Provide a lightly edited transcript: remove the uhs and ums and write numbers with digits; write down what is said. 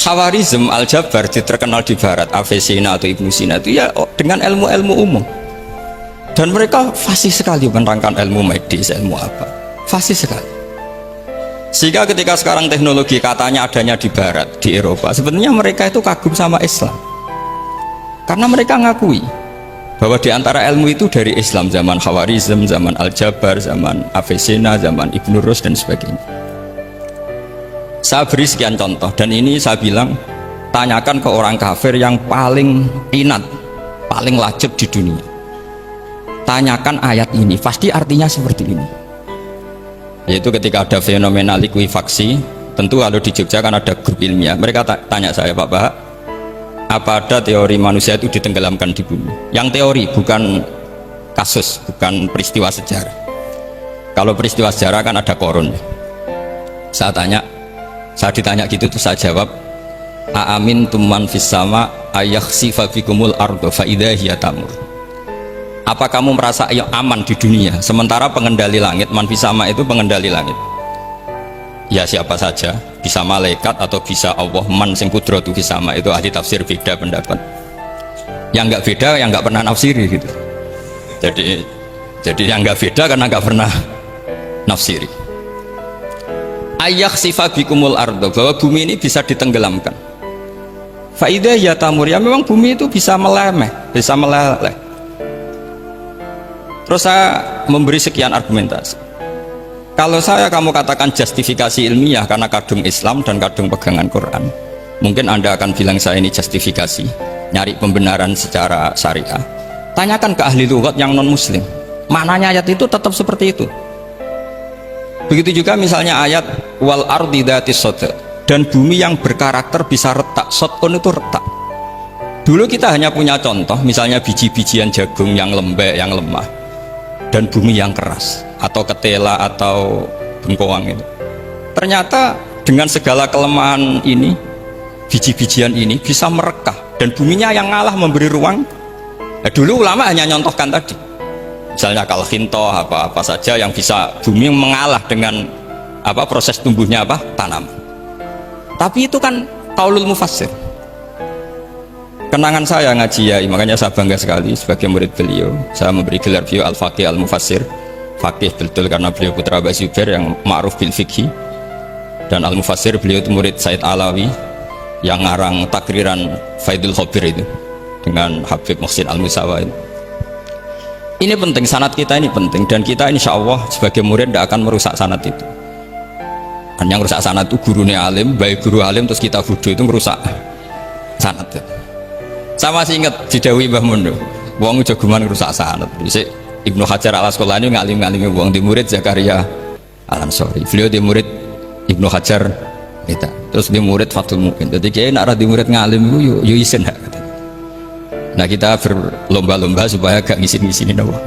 Khawarizm, Al-Jabar terkenal di barat, Avicenna atau Ibnu Sina itu ya dengan ilmu-ilmu umum. Dan mereka fasih sekali menerangkan ilmu medis, ilmu apa. Fasih sekali. Sehingga ketika sekarang teknologi katanya adanya di barat, di Eropa, sebenarnya mereka itu kagum sama Islam. Karena mereka ngakui bahwa di antara ilmu itu dari Islam, zaman Khawarizm, zaman Al-Jabar, zaman Avicenna, zaman Ibnu Rus dan sebagainya. Saya beri sekian contoh dan ini saya bilang tanyakan ke orang kafir yang paling inat, paling lajeb di dunia. Tanyakan ayat ini, pasti artinya seperti ini. Yaitu ketika ada fenomena likuifaksi, tentu kalau di Jogja kan ada grup ilmiah. Mereka tanya saya, Pak Bahak, apa ada teori manusia itu ditenggelamkan di bumi? Yang teori, bukan kasus, bukan peristiwa sejarah. Kalau peristiwa sejarah kan ada korun. Saya ditanya gitu tuh saya jawab, aamin tumman fis sama ayakhsifa bikumul ardo fa idza hiya tamur. Apa kamu merasa aman di dunia sementara pengendali langit, man fis sama itu pengendali langit? Ya siapa saja, bisa malaikat atau bisa Allah, man sing kudratu fis sama, itu ahli tafsir beda pendapat. Yang enggak beda yang enggak pernah nafsiri gitu. Jadi yang enggak beda karena enggak pernah nafsiri. Ayak sifabikumul ardo, bahwa bumi ini bisa ditenggelamkan. Faidah ya tamur, ya memang bumi itu bisa meleleh. Terus saya memberi sekian argumentasi. Kalau kamu katakan justifikasi ilmiah karena kadung Islam dan kadung pegangan Quran, mungkin Anda akan bilang saya ini justifikasi, nyari pembenaran secara syariah. Tanyakan ke ahli lughat yang non muslim, maknanya ayat itu tetap seperti itu. Begitu juga misalnya ayat wal ardi dzatis sodr, dan bumi yang berkarakter bisa retak. Sodkon itu retak. Dulu kita hanya punya contoh, misalnya biji-bijian jagung yang lembek, yang lemah, dan bumi yang keras, atau ketela atau bengkoang itu. Ternyata dengan segala kelemahan ini, biji-bijian ini bisa merekah, dan buminya yang ngalah memberi ruang. Dulu ulama hanya nyontohkan tadi, misalnya kalkhinto, apa saja yang bisa bumi mengalah dengan proses tumbuhnya tanam. Tapi itu kan qaulul mufassir. Kenangan saya ngaji ya, makanya saya bangga sekali sebagai murid beliau. Saya memberi gelar beliau al-faqih al-mufassir, faqih betul karena beliau putra Abu Zubair yang ma'ruf bil fiqhi, dan al-mufassir beliau itu murid Said Alawi yang ngarang takriran Faidul Khabir itu dengan Habib Muhsin al-Musawa itu. Ini penting, sanad kita ini penting, dan kita insya Allah sebagai murid tidak akan merusak sanad itu. Dan yang merusak sanad itu gurunya alim, baik guru alim terus kita bodoh, itu merusak sanad. Saya masih ingat didawi Mbah Mun, wong jagoan merusak sanad. Ibnu Hajar al-Asqalani ngalim-ngalimi wong, di murid Zakaria al-Ansori, beliau di murid Ibnu Hajar kita, terus di murid Fathul Mu'in. Jadi kiai nak di murid ngalim itu yo isin. Nah kita berlomba-lomba supaya gak ngisin-ngisinin Allah.